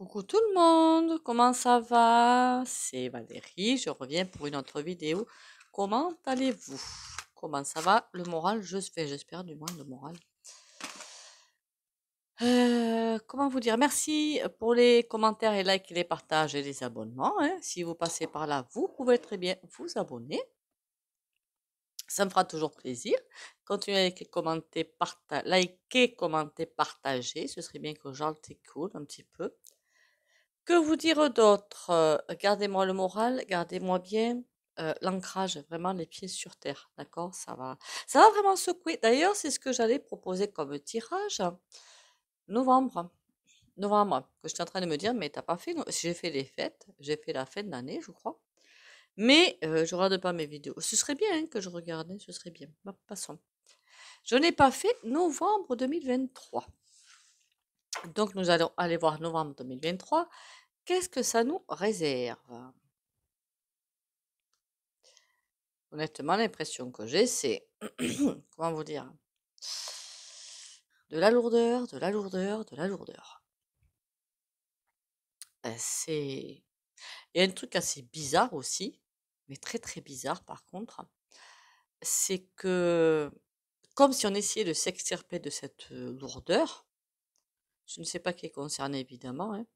Coucou tout le monde, comment ça va? C'est Valérie, je reviens pour une autre vidéo. Comment allez-vous? Comment ça va? Le moral, j'espère du moins le moral. Comment vous dire? Merci pour les commentaires et likes et les partages et les abonnements, hein. Si vous passez par là, vous pouvez très bien vous abonner. Ça me fera toujours plaisir. Continuez à liker, commenter, partager. Ce serait bien que j'articule un petit peu. Que vous dire d'autre? Gardez-moi le moral, gardez-moi bien l'ancrage, vraiment les pieds sur terre, d'accord? Ça va vraiment secouer. D'ailleurs, c'est ce que j'allais proposer comme tirage. Novembre, novembre, que j'étais en train de me dire, mais t'as pas fait, j'ai fait les fêtes, j'ai fait la fin de l'année, je crois. Mais je regarde pas mes vidéos. Ce serait bien hein, que je regardais, ce serait bien. Bon, passons. Je n'ai pas fait novembre 2023. Donc nous allons aller voir novembre 2023. Qu'est-ce que ça nous réserve? Honnêtement, l'impression que j'ai, c'est, comment vous dire, de la lourdeur, de la lourdeur, de la lourdeur. C'est, il y a un truc assez bizarre aussi, mais très très bizarre par contre, c'est que, comme si on essayait de s'extirper de cette lourdeur, je ne sais pas qui est concerné évidemment, hein,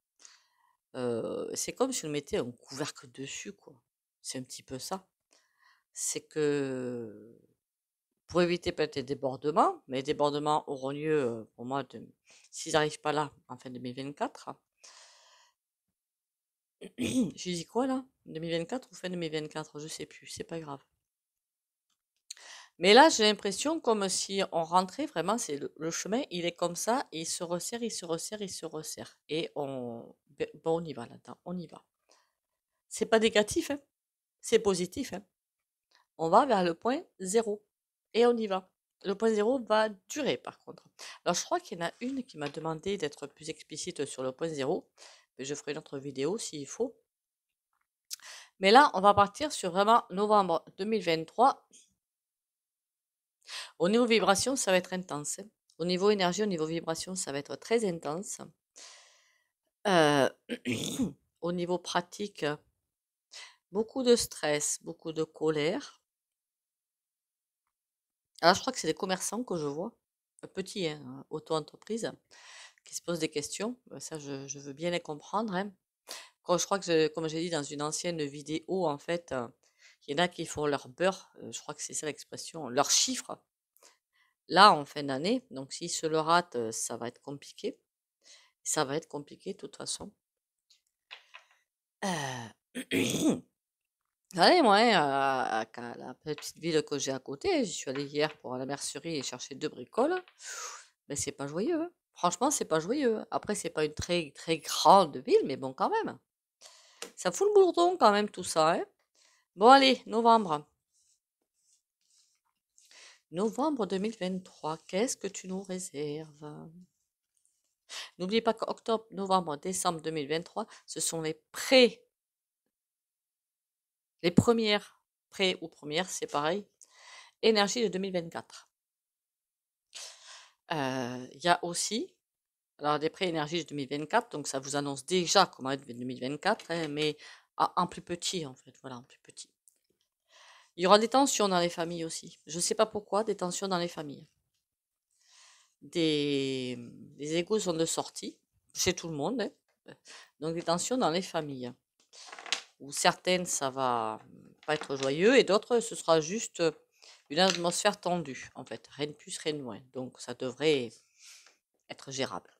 c'est comme si on mettait un couvercle dessus, quoi. C'est un petit peu ça. C'est que pour éviter peut-être des débordements, mais les débordements auront lieu pour moi s'ils n'arrivent pas là en fin 2024. J'ai dit quoi là? 2024 ou fin 2024? Je sais plus, c'est pas grave. Mais là, j'ai l'impression comme si on rentrait vraiment, c'est le chemin, il est comme ça, et il se resserre, il se resserre, il se resserre. Et bon, on y va là-dedans, on y va. C'est pas négatif, hein, c'est positif, hein. On va vers le point zéro. Et on y va. Le point zéro va durer par contre. Alors je crois qu'il y en a une qui m'a demandé d'être plus explicite sur le point zéro. Mais je ferai une autre vidéo s'il faut. Mais là, on va partir sur vraiment novembre 2023. Au niveau vibration, ça va être intense, hein. Au niveau énergie, au niveau vibration, ça va être très intense. Euh, au niveau pratique, beaucoup de stress, beaucoup de colère. Alors je crois que c'est des commerçants que je vois, petits, hein, auto-entreprise, qui se posent des questions. Ça, je veux bien les comprendre, hein. Je crois que, comme j'ai dit dans une ancienne vidéo, en fait, il y en a qui font leur beurre, je crois que c'est ça l'expression, leur chiffre, là, en fin d'année. Donc, s'ils se le ratent, ça va être compliqué. Ça va être compliqué, de toute façon. Allez, moi, hein, à la petite ville que j'ai à côté, j'y suis allée hier pour la mercerie et chercher 2 bricoles. Mais c'est pas joyeux, hein. Franchement, c'est pas joyeux. Après, c'est pas une très, très grande ville, mais bon, quand même. Ça fout le bourdon, quand même, tout ça, hein. Bon, allez, novembre. Novembre 2023, qu'est-ce que tu nous réserves? N'oublie pas qu'octobre, novembre, décembre 2023, ce sont les premières, pré ou premières, c'est pareil, énergie de 2024. Il y a aussi, alors des pré-énergies de 2024, donc ça vous annonce déjà comment être 2024, hein, mais en plus petit en fait, voilà, en plus petit. Il y aura des tensions dans les familles aussi. Je ne sais pas pourquoi, des tensions dans les familles. Des égos sont de sortie, chez tout le monde, hein. Donc des tensions dans les familles. Où certaines, ça va pas être joyeux, et d'autres, ce sera juste une atmosphère tendue, en fait. Rien de plus, rien de moins. Donc ça devrait être gérable.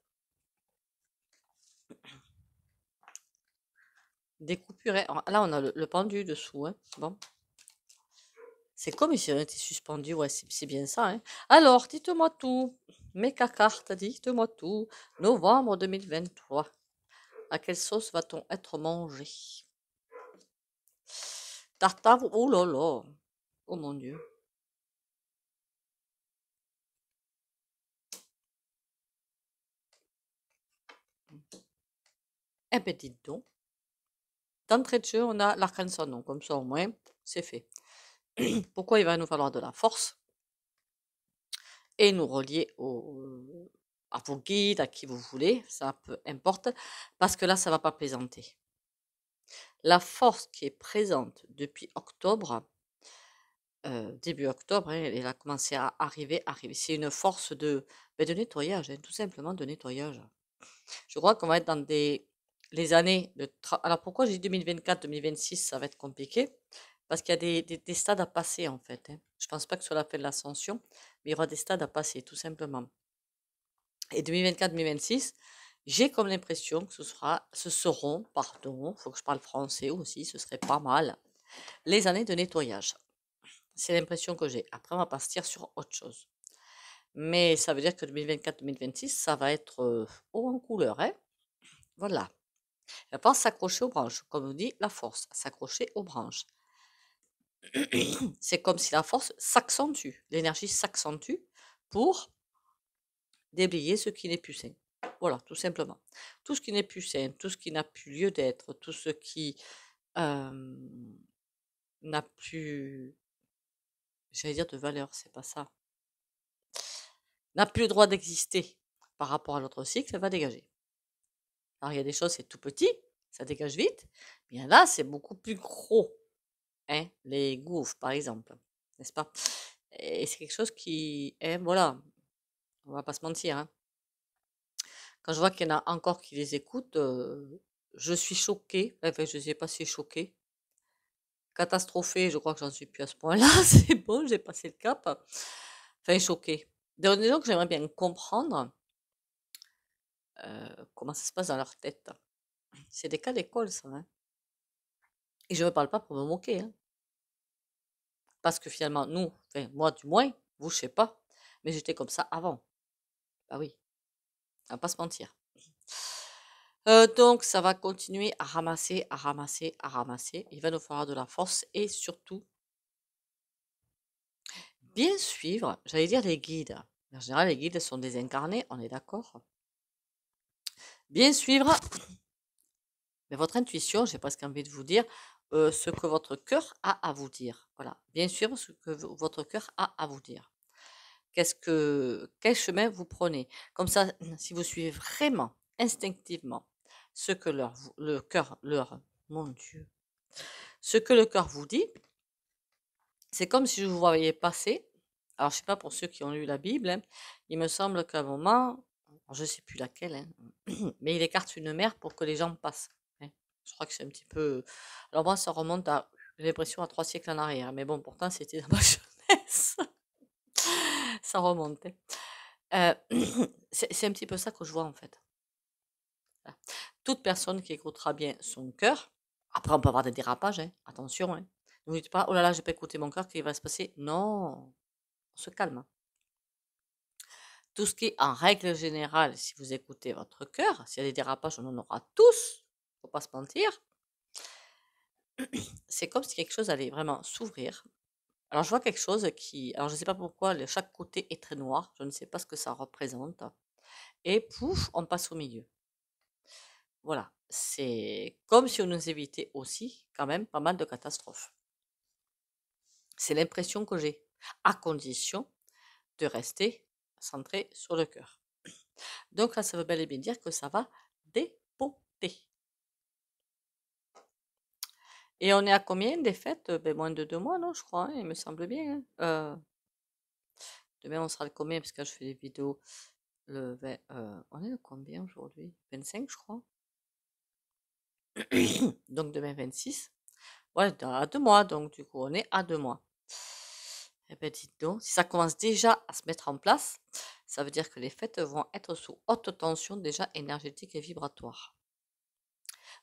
Des coupures. Là, on a le pendu dessous, hein. Bon. C'est comme si on était suspendu. Ouais, c'est bien ça, hein. Alors, dites-moi tout. Méca carte, dites-moi tout. Novembre 2023. À quelle sauce va-t-on être mangé? Tartare, oh là là. Oh mon Dieu. Eh ben, dites donc. D'entrée de jeu, on a l'arcane sans nom. Comme ça, au moins, c'est fait. Pourquoi il va nous falloir de la force et nous relier à vos guides, à qui vous voulez, ça peu importe, parce que là, ça va pas plaisanter. La force qui est présente depuis octobre, début octobre, hein, elle a commencé à arriver. C'est une force de nettoyage, hein, tout simplement de nettoyage. Je crois qu'on va être dans les années alors pourquoi j'ai dit 2024-2026, ça va être compliqué? Parce qu'il y a des stades à passer en fait, hein. Je pense pas que ce soit la fin de l'ascension, mais il y aura des stades à passer, tout simplement. Et 2024-2026, j'ai comme l'impression que ce seront, pardon, faut que je parle français aussi, ce serait pas mal, les années de nettoyage. C'est l'impression que j'ai. Après, on va partir sur autre chose. Mais ça veut dire que 2024-2026, ça va être haut en couleur, hein. Voilà. Elle va s'accrocher aux branches. Comme on dit, la force, s'accrocher aux branches. C'est comme si la force s'accentue, l'énergie s'accentue pour déblayer ce qui n'est plus sain. Voilà, tout simplement. Tout ce qui n'est plus sain, tout ce qui n'a plus lieu d'être, tout ce qui euh, n'a plus, j'allais dire de valeur, c'est pas ça, n'a plus le droit d'exister par rapport à l'autre cycle, ça va dégager. Alors il y a des choses, c'est tout petit, ça dégage vite, mais il y en a, c'est beaucoup plus gros. Hein, les gouffres, par exemple, n'est-ce pas? Et c'est quelque chose qui est, voilà, on va pas se mentir, hein. Quand je vois qu'il y en a encore qui les écoutent, je suis choquée. Enfin, je sais pas si choquée. Catastrophée, je crois que j'en suis plus à ce point-là. C'est bon, j'ai passé le cap. Enfin, choquée. Disons que j'aimerais bien comprendre comment ça se passe dans leur tête. C'est des cas d'école, ça, hein. Et je ne parle pas pour me moquer, hein. Parce que finalement, nous, enfin, moi du moins, vous, je sais pas, mais j'étais comme ça avant. Bah oui, on va pas se mentir. Donc, ça va continuer à ramasser, à ramasser, à ramasser. Il va nous falloir de la force et surtout, bien suivre, j'allais dire les guides. En général, les guides sont désincarnés, on est d'accord. Bien suivre mais votre intuition, j'ai presque envie de vous dire, ce que votre cœur a à vous dire. Voilà, bien suivre ce que votre cœur a à vous dire. Quel chemin vous prenez? Comme ça, si vous suivez vraiment, instinctivement, ce que le cœur mon Dieu, ce que le cœur vous dit, c'est comme si je vous voyais passer. Alors, je sais pas pour ceux qui ont lu la Bible, hein, il me semble qu'à un moment, alors je sais plus laquelle, hein, mais il écarte une mer pour que les gens passent, hein. Je crois que c'est un petit peu. Alors moi, ça remonte à, j'ai l'impression, à 3 siècles en arrière. Mais bon, pourtant, c'était dans ma jeunesse. Ça remonte, hein. C'est un petit peu ça que je vois en fait. Voilà. Toute personne qui écoutera bien son cœur, après on peut avoir des dérapages, hein, attention, hein. Ne vous dites pas, oh là là, j'ai pas écouté mon cœur, qu'est-ce qui va se passer? Non, on se calme, hein. Tout ce qui est en règle générale, si vous écoutez votre cœur, s'il y a des dérapages, on en aura tous, faut pas se mentir. C'est comme si quelque chose allait vraiment s'ouvrir. Alors je vois quelque chose alors je ne sais pas pourquoi, chaque côté est très noir, je ne sais pas ce que ça représente. Et pouf, on passe au milieu. Voilà, c'est comme si on nous évitait aussi quand même pas mal de catastrophes. C'est l'impression que j'ai, à condition de rester centré sur le cœur. Donc là, ça veut bel et bien dire que ça va dépoter. Et on est à combien des fêtes? Ben, moins de 2 mois, non, je crois, hein, il me semble bien, hein. Demain, on sera le combien? Parce que je fais des vidéos le 20, on est à combien aujourd'hui? 25, je crois. Donc demain, 26. Ouais, à 2 mois, donc du coup, on est à 2 mois. Eh ben, dites donc, si ça commence déjà à se mettre en place, ça veut dire que les fêtes vont être sous haute tension déjà énergétique et vibratoire.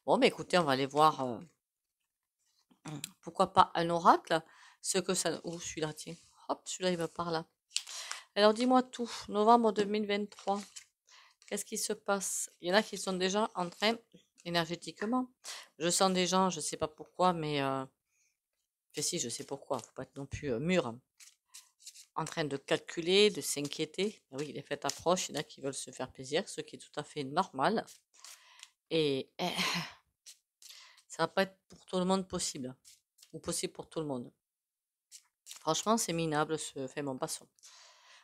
Bon, mais écoutez, on va aller voir, pourquoi pas un oracle, ce que ça... Oh, celui-là, tiens. Hop, celui-là, il me parle. Alors, dis-moi tout. Novembre 2023, qu'est-ce qui se passe? Il y en a qui sont déjà en train, énergétiquement. Je sens des gens, je ne sais pas pourquoi, mais... Enfin, si, je sais pourquoi. Faut pas être non plus mûr, en train de calculer, de s'inquiéter. Ah oui, les fêtes approchent, il y en a qui veulent se faire plaisir, ce qui est tout à fait normal. Et ça va pas être pour tout le monde possible, ou possible pour tout le monde. Franchement, c'est minable ce fait, bon, passons.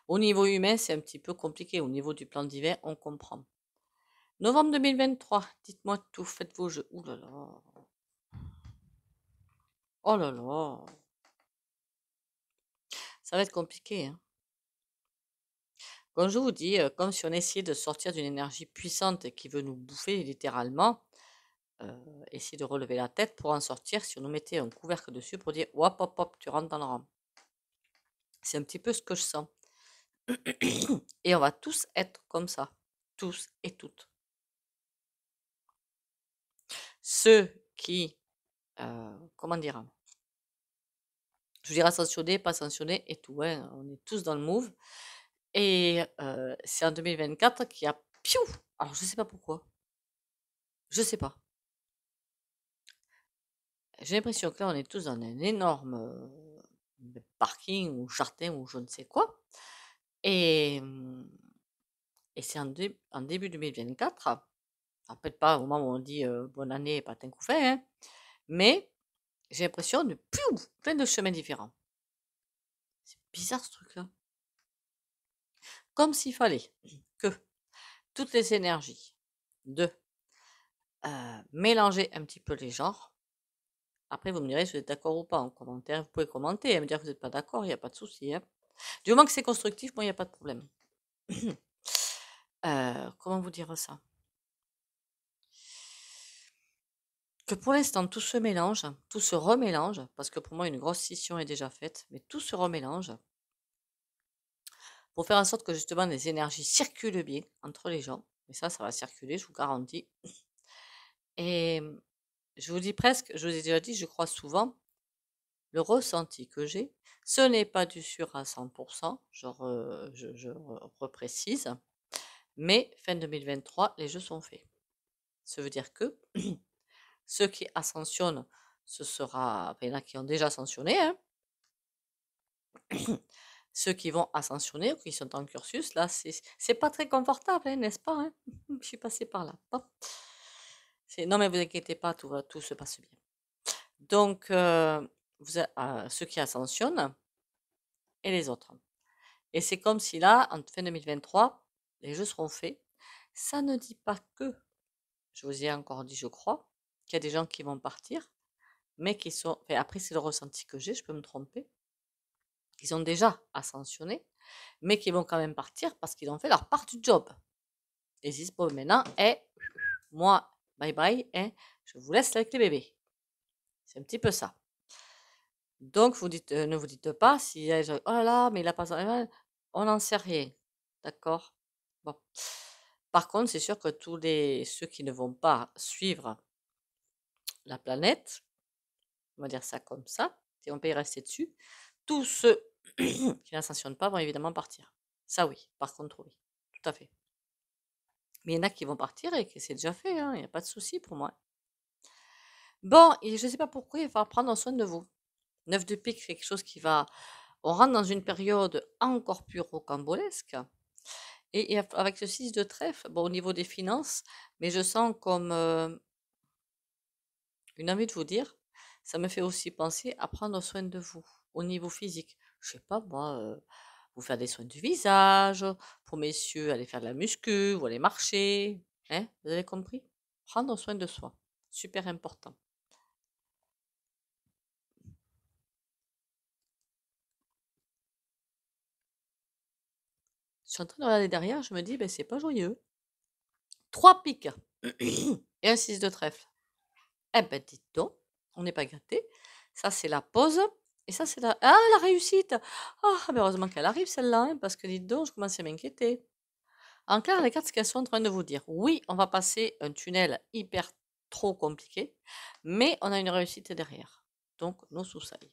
Au niveau humain, c'est un petit peu compliqué. Au niveau du plan divin, on comprend. Novembre 2023, dites-moi tout, faites vos jeux. Ouh là là. Oh là là. Ça va être compliqué, hein. Comme je vous dis, comme si on essayait de sortir d'une énergie puissante qui veut nous bouffer littéralement, essayer de relever la tête pour en sortir, si on nous mettait un couvercle dessus pour dire hop hop hop, tu rentres dans le rang. C'est un petit peu ce que je sens. Et on va tous être comme ça, tous et toutes. Ceux qui, comment dire, je veux dire ascensionnés, pas ascensionnés et tout, hein, on est tous dans le move. Et c'est en 2024 qu'il y a piou. Alors je sais pas pourquoi, je sais pas. J'ai l'impression que là on est tous dans un énorme parking ou jardin ou je ne sais quoi. Et, et c'est en début 2024. Alors, peut-être pas au moment où on dit bonne année, patin coup fait, hein, mais j'ai l'impression de plein de chemins différents. C'est bizarre ce truc-là. Comme s'il fallait que toutes les énergies de mélanger un petit peu les genres. Après, vous me direz si vous êtes d'accord ou pas en commentaire. Vous pouvez commenter et me dire que vous n'êtes pas d'accord, il n'y a pas de souci, hein. Du moment que c'est constructif, moi, il n'y a pas de problème. Comment vous dire ça? Que pour l'instant, tout se mélange, tout se remélange, parce que pour moi, une grosse scission est déjà faite, mais tout se remélange pour faire en sorte que justement les énergies circulent bien entre les gens. Et ça va circuler, je vous garantis. Et je vous dis presque, je vous ai déjà dit, je crois souvent, le ressenti que j'ai, ce n'est pas du sûr à 100%, je reprécise, mais fin 2023, les jeux sont faits. Ça veut dire que ceux qui ascensionnent, ce sera, il y en a qui ont déjà ascensionné, hein. Ceux qui vont ascensionner ou qui sont en cursus, là, c'est pas très confortable, hein, n'est-ce pas, hein? Je suis passée par là. Hop. Non, mais vous inquiétez pas, tout se passe bien. Donc, ceux qui ascensionnent et les autres. Et c'est comme si là, en fin 2023, les jeux seront faits. Ça ne dit pas que, je vous ai encore dit, je crois, qu'il y a des gens qui vont partir, mais qui sont, enfin, après c'est le ressenti que j'ai, je peux me tromper, qui ont déjà ascensionné, mais qui vont quand même partir parce qu'ils ont fait leur part du job. Et ils disent, bon, maintenant, moi, bye bye, je vous laisse avec les bébés. C'est un petit peu ça. Donc, vous dites, ne vous dites pas si, oh là là, mais il a pas, on n'en sait rien. D'accord? Bon. Par contre, c'est sûr que ceux qui ne vont pas suivre la planète, on va dire ça comme ça, si on peut y rester dessus, tous ceux qui n'ascensionnent pas vont évidemment partir. Ça oui, par contre oui, tout à fait. Mais il y en a qui vont partir et que c'est déjà fait, hein, il n'y a pas de souci pour moi. Bon, et je ne sais pas pourquoi il va falloir prendre soin de vous. 9 de pique, c'est quelque chose qui va... On rentre dans une période encore plus rocambolesque. Et avec ce 6 de trèfle, bon, au niveau des finances, mais je sens comme une envie de vous dire, ça me fait aussi penser à prendre soin de vous au niveau physique. Je sais pas, moi, vous faire des soins du visage, pour messieurs, aller faire de la muscu ou aller marcher. Hein, vous avez compris? Prendre soin de soi. Super important. Je suis en train de regarder derrière, je me dis, ben, c'est pas joyeux. 3 piques et un 6 de trèfle. Eh ben, dites donc, on n'est pas gâté. Ça, c'est la pause. Et ça, c'est la réussite. Ah, mais heureusement qu'elle arrive, celle-là, hein, parce que dites donc, je commence à m'inquiéter. En clair, les cartes, ce qu'elles sont en train de vous dire, oui, on va passer un tunnel hyper trop compliqué, mais on a une réussite derrière. Donc, nos sous-sailles.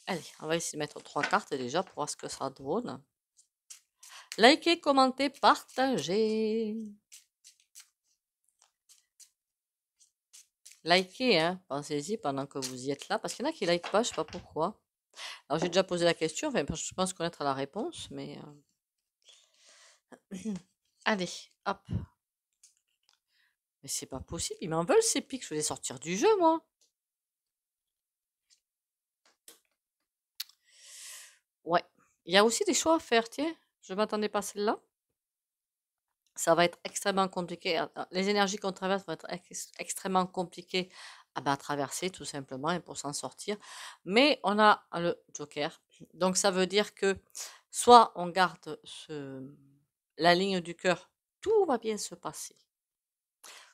Allez, on va essayer de mettre 3 cartes déjà pour voir ce que ça donne. Likez, commentez, partagez. Likez, hein, pensez-y pendant que vous y êtes là, parce qu'il y en a qui ne like pas, je sais pas pourquoi. Alors, j'ai déjà posé la question, enfin, je pense connaître la réponse, mais... Allez, hop. Mais c'est pas possible, ils m'en veulent ces pics, je vais les sortir du jeu, moi. Ouais. Il y a aussi des choix à faire, tiens, je ne m'attendais pas à celle-là. Ça va être extrêmement compliqué. Les énergies qu'on traverse vont être extrêmement compliquées à traverser, tout simplement, et pour s'en sortir. Mais on a le Joker. Donc, ça veut dire que soit on garde la ligne du cœur, tout va bien se passer.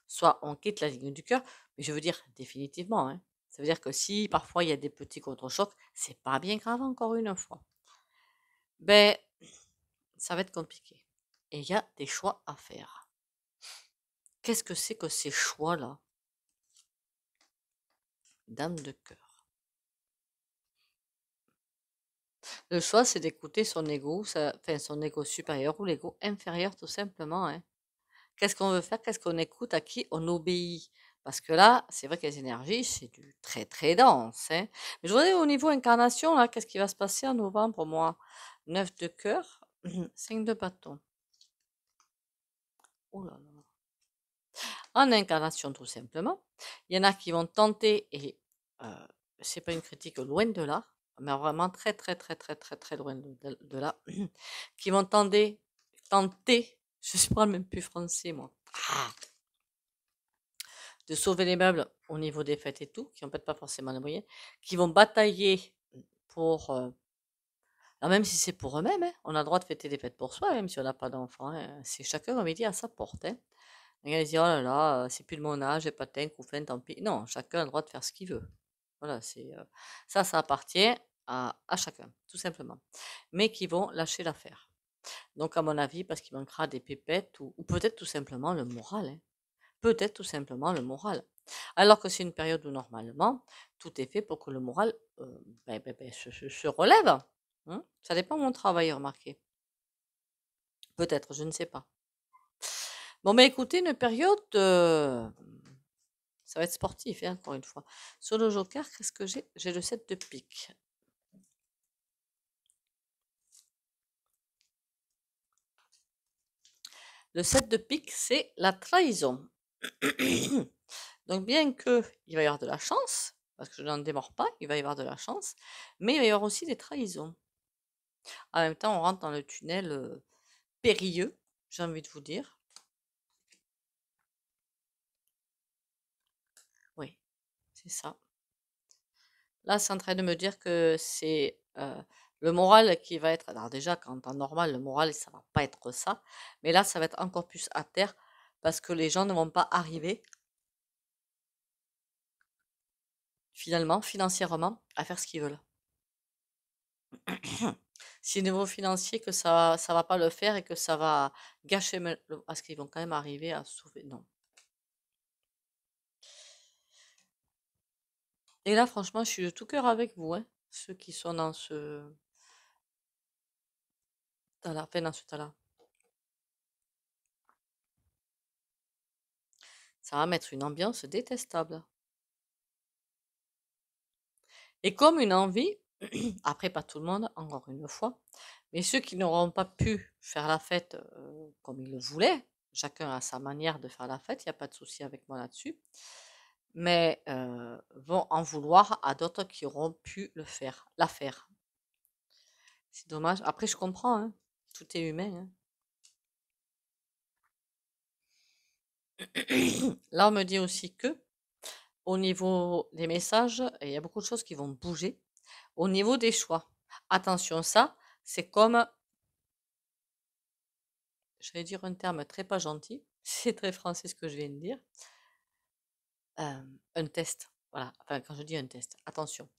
Soit on quitte la ligne du cœur, mais je veux dire définitivement, hein. Ça veut dire que si parfois il y a des petits contre-chocs, c'est pas bien grave encore une fois. Ben, ça va être compliqué. Et il y a des choix à faire. Qu'est-ce que c'est que ces choix-là? Dame de cœur. Le choix, c'est d'écouter son ego, enfin son ego supérieur ou l'ego inférieur, tout simplement, hein. Qu'est-ce qu'on veut faire? Qu'est-ce qu'on écoute? À qui on obéit? Parce que là, c'est vrai que les énergies, c'est du très très dense, hein. Mais je voudrais au niveau incarnation, là, qu'est-ce qui va se passer en novembre, moi? 9 de cœur, 5 de bâton. Oh là là. En incarnation, tout simplement. Il y en a qui vont tenter, et euh, c'est pas une critique, loin de là, mais vraiment très très très très très très loin de là, qui vont tenter, je ne parle même plus français moi, de sauver les meubles au niveau des fêtes et tout, qui n'ont peut-être pas forcément les moyens, qui vont batailler pour, alors même si c'est pour eux-mêmes, hein, on a le droit de fêter des fêtes pour soi, même si on n'a pas d'enfants, hein, c'est chacun, comme il dit, à sa porte, hein. Les gars, ils disent, oh là là, c'est plus de mon âge, j'ai pas de teint, couffin, tant pis. Non, chacun a le droit de faire ce qu'il veut. Voilà, ça appartient à chacun, tout simplement. Mais qui vont lâcher l'affaire. Donc, à mon avis, parce qu'il manquera des pépettes ou peut-être tout simplement le moral, hein. Peut-être tout simplement le moral. Alors que c'est une période où normalement, tout est fait pour que le moral se relève, hein. Ça dépend de mon travail, remarquez. Peut-être, je ne sais pas. Bon, mais écoutez, une période, ça va être sportif, hein, encore une fois. Sur le joker, qu'est-ce que j'ai? J'ai le 7 de pique. Le 7 de pique, c'est la trahison. Donc, bien que il va y avoir de la chance, parce que je n'en démords pas, il va y avoir de la chance, mais il va y avoir aussi des trahisons. En même temps, on rentre dans le tunnel périlleux, j'ai envie de vous dire. Oui, c'est ça. Là, c'est en train de me dire que c'est le moral qui va être. Alors, déjà, qu'en temps normal, le moral, ça va pas être ça. Mais là, ça va être encore plus à terre parce que les gens ne vont pas arriver, finalement, financièrement, à faire ce qu'ils veulent. Si au niveau financier, que ça va pas le faire et que ça va gâcher. Parce qu'ils vont quand même arriver à sauver. Non. Et là, franchement, je suis de tout cœur avec vous, hein, ceux qui sont dans ce. Dans ce tas-là. Ça va mettre une ambiance détestable. Et comme une envie, après pas tout le monde, encore une fois, mais ceux qui n'auront pas pu faire la fête comme ils le voulaient, chacun a sa manière de faire la fête, il n'y a pas de souci avec moi là-dessus, mais vont en vouloir à d'autres qui auront pu la faire. C'est dommage. Après, je comprends, hein, tout est humain, hein. Là, on me dit aussi que, au niveau des messages, il y a beaucoup de choses qui vont bouger. Au niveau des choix, attention, ça, c'est comme, j'allais dire un terme très pas gentil, c'est très français ce que je viens de dire, un test. Voilà, enfin, quand je dis un test, attention.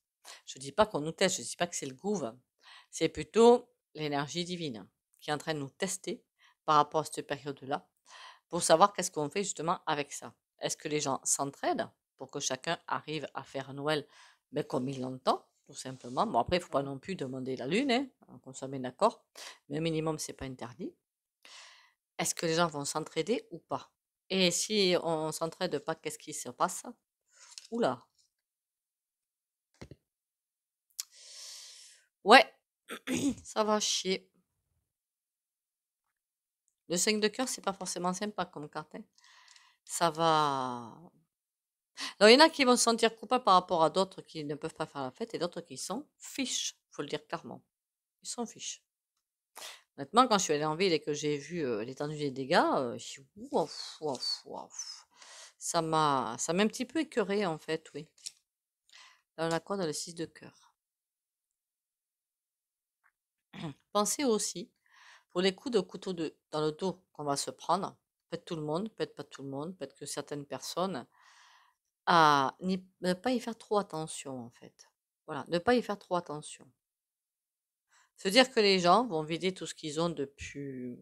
Je ne dis pas qu'on nous teste, je ne dis pas que c'est le gouv. C'est plutôt l'énergie divine qui est en train de nous tester par rapport à cette période-là pour savoir qu'est-ce qu'on fait justement avec ça. Est-ce que les gens s'entraident pour que chacun arrive à faire Noël comme il l'entend, tout simplement. Bon, après, il ne faut pas non plus demander la lune, hein, qu'on soit bien d'accord, mais au minimum, c'est pas interdit. Est-ce que les gens vont s'entraider ou pas? Et si on s'entraide pas, qu'est-ce qui se passe? Oula. Ouais, ça va chier. Le 5 de cœur, c'est pas forcément sympa comme carte, hein. Ça va. Alors, il y en a qui vont se sentir coupables par rapport à d'autres qui ne peuvent pas faire la fête et d'autres qui s'en fichent, faut le dire clairement. Ils s'en fichent. Honnêtement, quand je suis allée en ville et que j'ai vu l'étendue des dégâts, je suis ouf, ouf, ouf. Ça m'a un petit peu écœuré en fait, oui. Là, on a quoi dans le 6 de cœur? Pensez aussi, pour les coups de couteau dans le dos qu'on va se prendre, peut-être tout le monde, peut-être pas tout le monde, peut-être que certaines personnes, à ne pas y faire trop attention en fait. Voilà, ne pas y faire trop attention. Se dire que les gens vont vider tout ce qu'ils ont de plus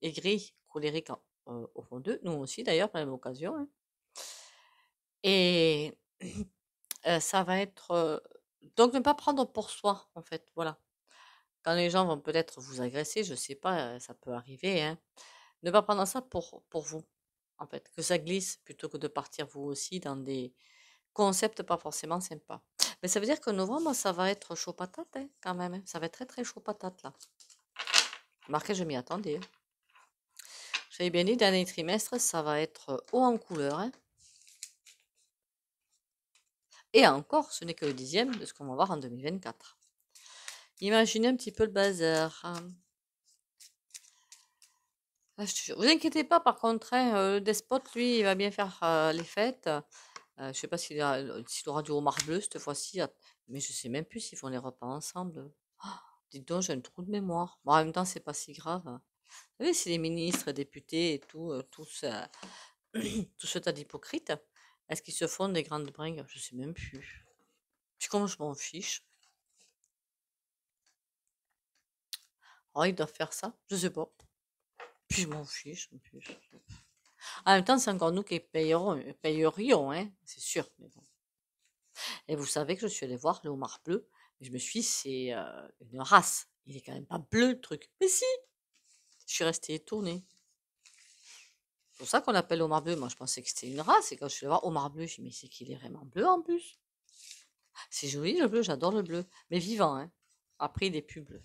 aigri, colérique au fond d'eux, nous aussi d'ailleurs, par la même occasion, hein. Et ça va être donc ne pas prendre pour soi, en fait, voilà. Quand les gens vont peut-être vous agresser, je sais pas, ça peut arriver, hein. Ne pas prendre ça pour vous, en fait, que ça glisse plutôt que de partir vous aussi dans des concepts pas forcément sympas. Mais ça veut dire que novembre, ça va être chaud patate, hein, quand même, hein. Ça va être très très chaud patate là. Remarquez, je m'y attendais, hein. J'avais bien dit, dernier trimestre, ça va être haut en couleur, hein. Et encore, ce n'est que le 10e de ce qu'on va voir en 2024. Imaginez un petit peu le bazar, hein. Ah, je te jure. Vous inquiétez pas, par contre, hein, le despote, lui, il va bien faire les fêtes. Je sais pas s'il aura du homard bleu cette fois-ci, mais je sais même plus s'ils font les repas ensemble. Ah, dites donc, j'ai un trou de mémoire. Bon, en même temps, c'est pas si grave, hein. Vous savez, si les ministres, députés et tout, tout ce tas d'hypocrites, est-ce qu'ils se font des grandes bringues? Je sais même plus. Puis comme je m'en fiche. Oh, ils doivent faire ça? Je sais pas. Puis je m'en fiche en plus. En même temps, c'est encore nous qui payerions, hein, c'est sûr. Mais bon. Et vous savez que je suis allée voir le homard bleu, et je me suis dit, c'est une race. Il est quand même pas bleu le truc. Mais si! Je suis restée étonnée. C'est pour ça qu'on l'appelle homard bleu. Moi, je pensais que c'était une race, et quand je suis allée voir homard bleu, je me suis dit, mais c'est qu'il est vraiment bleu en plus. C'est joli le bleu, j'adore le bleu. Mais vivant, hein. Après, il est plus bleu.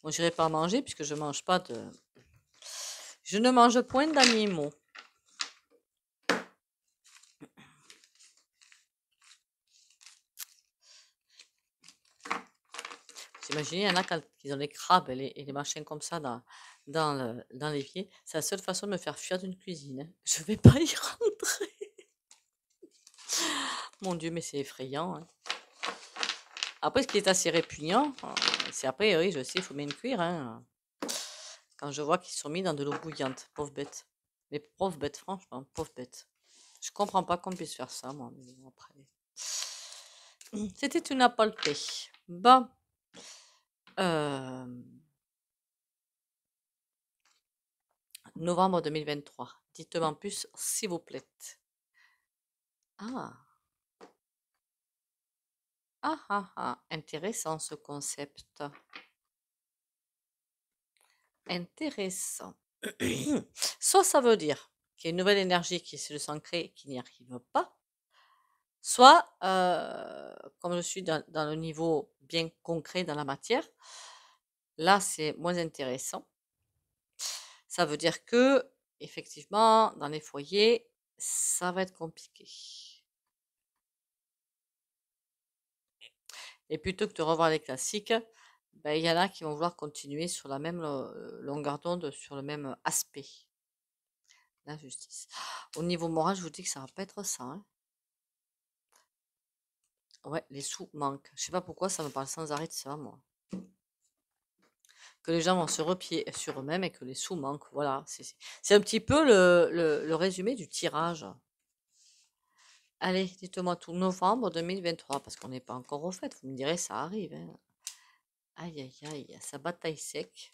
Bon, j'irai pas manger puisque je mange pas de. Je ne mange point d'animaux. Vous imaginez, il y en a quand ils ont les crabes et les machins comme ça dans l'évier. C'est la seule façon de me faire fuir d'une cuisine, hein. Je vais pas y rentrer. Mon Dieu, mais c'est effrayant, hein. Après, ce qui est assez répugnant, c'est après, oui, je sais, il faut bien cuire, hein. Quand je vois qu'ils sont mis dans de l'eau bouillante, pauvre bête. Mais pauvre bête, franchement, pauvre bête. Je comprends pas qu'on puisse faire ça, moi, mais bon, après. C'était une appoltée. Bon. Novembre 2023. Dites-moi en plus, s'il vous plaît. Ah. Ah ah ah. Intéressant ce concept. Intéressant. Soit ça veut dire qu'il y a une nouvelle énergie qui se sent créée et qui n'y arrive pas. Soit, comme je suis dans le niveau bien concret dans la matière, là c'est moins intéressant. Ça veut dire que, effectivement, dans les foyers, ça va être compliqué. Et plutôt que de revoir les classiques, ben, il y en a qui vont vouloir continuer sur la même longueur d'onde, sur le même aspect. La justice. Au niveau moral, je vous dis que ça va pas être ça, hein. Ouais, les sous manquent. Je sais pas pourquoi ça me parle sans arrêt de ça, moi. Que les gens vont se repier sur eux-mêmes et que les sous manquent. Voilà, c'est un petit peu le résumé du tirage. Allez, dites-moi tout. Novembre 2023, parce qu'on n'est pas encore au fait. Vous me direz, ça arrive, hein. Aïe, aïe, aïe, ça bataille sec.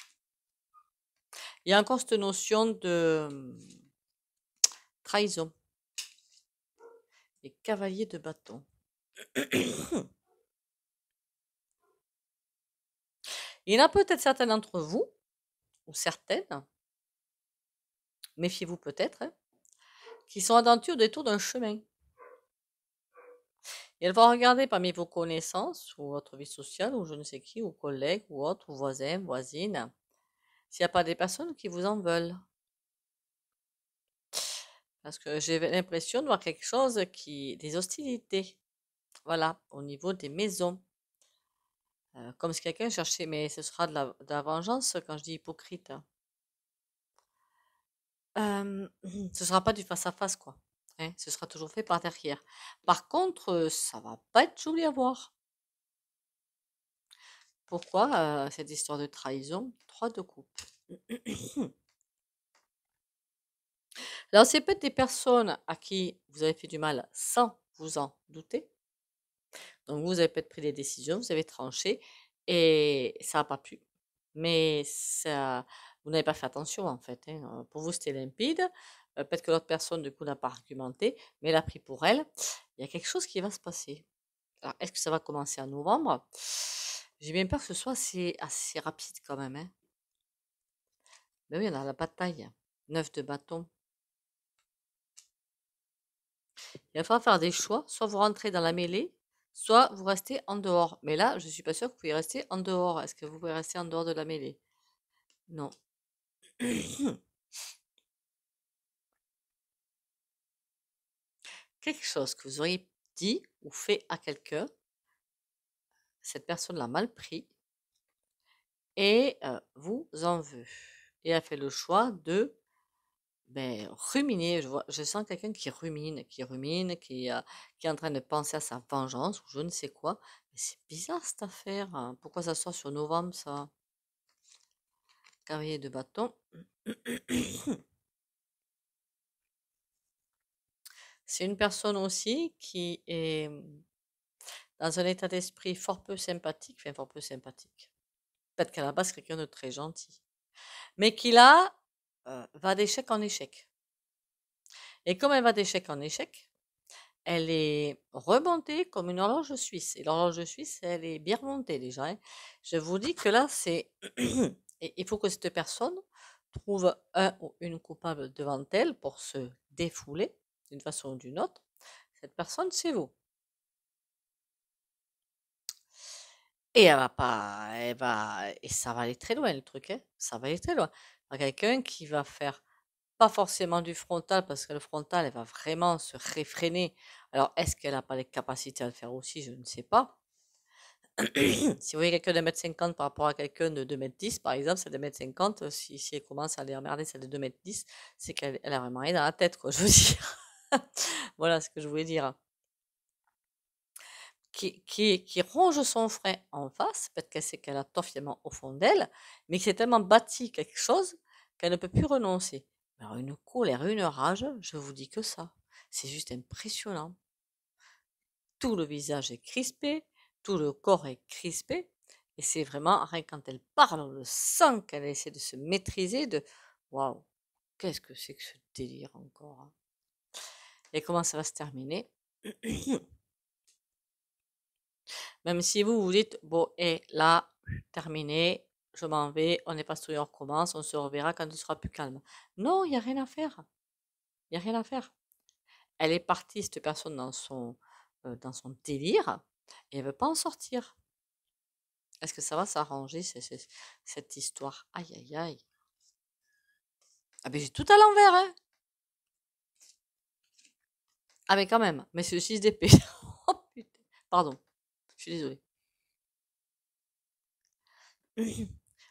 Il y a encore cette notion de trahison. Les cavaliers de bâton. Il y en a peut-être certains d'entre vous, ou certaines, méfiez-vous peut-être, hein, qui sont aventurés au détour d'un chemin. Et elles vont regarder parmi vos connaissances, ou votre vie sociale, ou je ne sais qui, ou collègues, ou autres, ou voisins, voisines, s'il n'y a pas des personnes qui vous en veulent. Parce que j'ai l'impression de voir quelque chose des hostilités. Voilà, au niveau des maisons. Comme si quelqu'un cherchait, mais ce sera de la vengeance quand je dis hypocrite, hein. Ce sera pas du face à face, quoi, hein, ce sera toujours fait par derrière. Par contre, ça va pas être joli à voir. Pourquoi, cette histoire de trahison? 3 de coupe. Alors c'est peut-être des personnes à qui vous avez fait du mal sans vous en douter. Donc vous avez peut-être pris des décisions, vous avez tranché et ça a pas plu. Mais ça vous n'avez pas fait attention en fait, hein, pour vous c'était limpide. Peut-être que l'autre personne du coup n'a pas argumenté, mais elle a pris pour elle. Il y a quelque chose qui va se passer. Alors est-ce que ça va commencer en novembre? J'ai bien peur que ce soit assez rapide quand même, hein. Mais oui, on a la bataille. 9 de bâton. Il va falloir faire des choix, soit vous rentrez dans la mêlée, soit vous restez en dehors. Mais là, je suis pas sûre que vous pouvez rester en dehors. Est-ce que vous pouvez rester en dehors de la mêlée? Non. Quelque chose que vous auriez dit ou fait à quelqu'un, cette personne l'a mal pris et vous en veut. Et a fait le choix de ruminer. Je sens quelqu'un qui est en train de penser à sa vengeance ou je ne sais quoi. Mais c'est bizarre cette affaire, hein. Pourquoi ça sort sur novembre, ça? Cavalier de bâton. C'est une personne aussi qui est dans un état d'esprit fort peu sympathique, enfin fort peu sympathique. Peut-être qu'à la base, c'est quelqu'un de très gentil, mais qui là va d'échec en échec. Et comme elle va d'échec en échec, elle est remontée comme une horloge suisse. Et l'horloge suisse, elle est bien remontée déjà, hein. Je vous dis que là, c'est et il faut que cette personne trouve un ou une coupable devant elle pour se défouler d'une façon ou d'une autre. Cette personne, c'est vous. Et elle va pas, et ça va aller très loin le truc, hein. Ça va aller très loin. Il y a quelqu'un qui va faire pas forcément du frontal parce que le frontal, elle va vraiment se réfréner. Alors, est-ce qu'elle n'a pas les capacités à le faire aussi? Je ne sais pas. Si vous voyez quelqu'un de 1,50 m par rapport à quelqu'un de 2,10 m, par exemple, c'est de 1,50 m, si elle commence à les remerder, celle de 2,10 m, c'est qu'elle a vraiment rien dans la tête, quoi, je veux dire. Voilà ce que je voulais dire. Qui ronge son frein en face, peut-être qu'elle sait qu'elle a tort finalement au fond d'elle, mais qui s'est tellement bâti quelque chose qu'elle ne peut plus renoncer. Alors une colère, une rage, je vous dis que ça. C'est juste impressionnant. Tout le visage est crispé, tout le corps est crispé, et c'est vraiment, rien que quand elle parle, on le sent qu'elle essaie de se maîtriser, de waouh, qu'est-ce que c'est que ce délire encore, hein. Et comment ça va se terminer? Même si vous vous dites, bon, et là, terminé, je m'en vais, on n'est pas souillé, on recommence, on se reverra quand il sera plus calme. Non, il n'y a rien à faire. Il n'y a rien à faire. Elle est partie, cette personne, dans son délire, et elle veut pas en sortir. Est-ce que ça va s'arranger, cette histoire? Aïe, aïe, aïe. Ah ben j'ai tout à l'envers, hein. Ah mais quand même, mais c'est le 6 d'épée. Oh putain. Pardon, je suis désolée.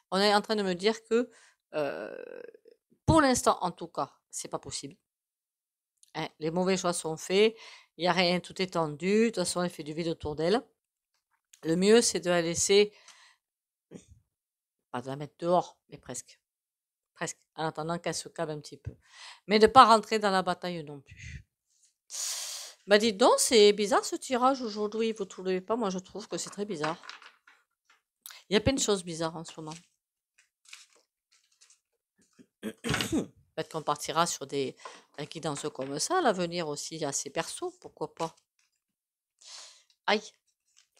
On est en train de me dire que, pour l'instant, en tout cas, c'est pas possible, hein. Les mauvais choix sont faits, il y a rien, tout est tendu. De toute façon, elle fait du vide autour d'elle. Le mieux, c'est de la laisser, pas de la mettre dehors, mais presque, presque, en attendant qu'elle se calme un petit peu. Mais de pas rentrer dans la bataille non plus. Bah dites donc, c'est bizarre ce tirage aujourd'hui, vous trouvez pas? Moi, je trouve que c'est très bizarre. Il y a plein de choses bizarres en ce moment. Peut-être qu'on partira sur des guidances comme ça à l'avenir aussi, assez perso, pourquoi pas. Aïe.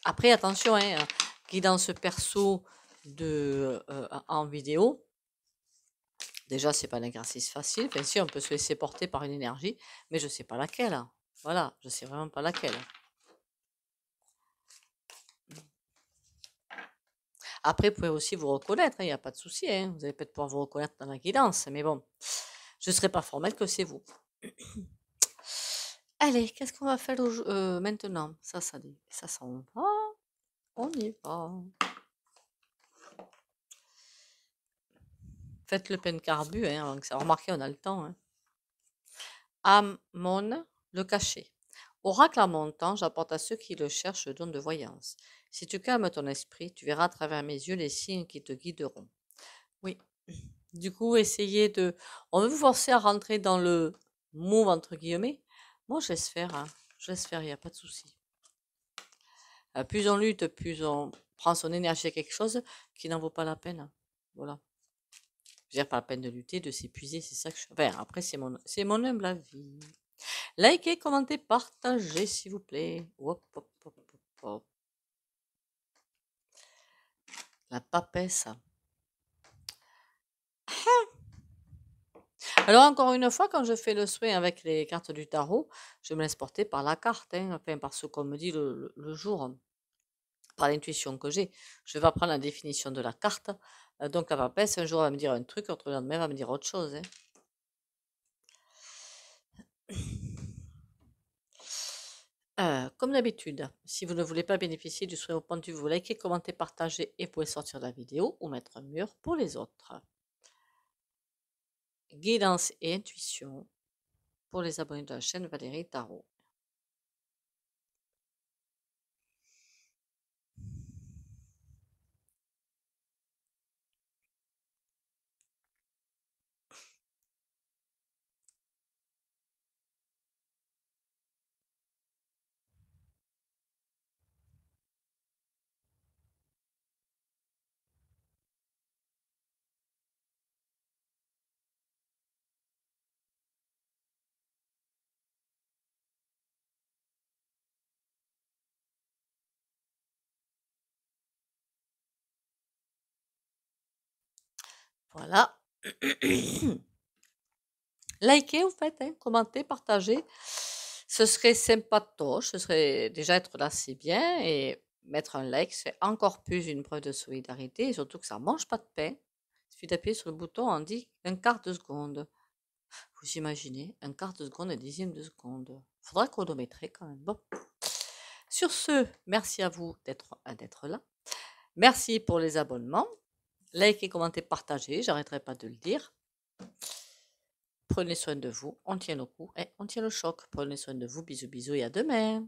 Après, attention, hein, guidance perso en vidéo. Déjà, c'est pas un exercice facile. Enfin, si, on peut se laisser porter par une énergie, mais je sais pas laquelle, hein. Voilà, je sais vraiment pas laquelle. Après, vous pouvez aussi vous reconnaître, il n'y a pas de souci, hein. Vous allez peut-être pouvoir vous reconnaître dans la guidance, mais bon, je ne serai pas formelle que c'est vous. Allez, qu'est-ce qu'on va faire maintenant? Ça s'en va. On y va. Faites le plein de carbu, hein, avant que ça. Remarquez, on a le temps. Hein. Amon, le cachet. Oracle à mon temps, j'apporte à ceux qui le cherchent le don de voyance. Si tu calmes ton esprit, tu verras à travers mes yeux les signes qui te guideront. Oui. Du coup, essayez de. On veut vous forcer à rentrer dans le move, entre guillemets. Moi, je laisse faire. Hein. Je laisse faire, il n'y a pas de souci. Plus on lutte, plus on prend son énergie à quelque chose qui n'en vaut pas la peine. Voilà. Je veux dire, pas la peine de lutter, de s'épuiser, c'est ça que je. Enfin, après, c'est mon humble avis. Likez, commentez, partagez, s'il vous plaît. Hop, hop, hop, hop, hop. La papesse. Alors, encore une fois, quand je fais le soin avec les cartes du tarot, je me laisse porter par la carte, hein, enfin, par ce qu'on me dit le jour, par l'intuition que j'ai. Je vais pas prendre la définition de la carte. Donc, la papesse, un jour, elle va me dire un truc, autre lendemain, elle va me dire autre chose. Hein. Comme d'habitude, si vous ne voulez pas bénéficier du soin au pendu, vous likez, commentez, partagez et pouvez sortir la vidéo ou mettre un mur pour les autres. Guidance et intuition pour les abonnés de la chaîne Valérie Tarot. Voilà. Likez, vous faites, hein, commentez, partagez. Ce serait sympatoche, ce serait déjà être là, c'est bien, et mettre un like, c'est encore plus une preuve de solidarité, et surtout que ça ne mange pas de pain. Il suffit d'appuyer sur le bouton, on dit un quart de seconde. Vous imaginez, un quart de seconde, un dixième de seconde. Faudra chronométrer quand même. Bon. Sur ce, merci à vous d'être là. Merci pour les abonnements. Likez, commentez, partagez, j'arrêterai pas de le dire. Prenez soin de vous, on tient le coup et on tient le choc. Prenez soin de vous, bisous bisous et à demain.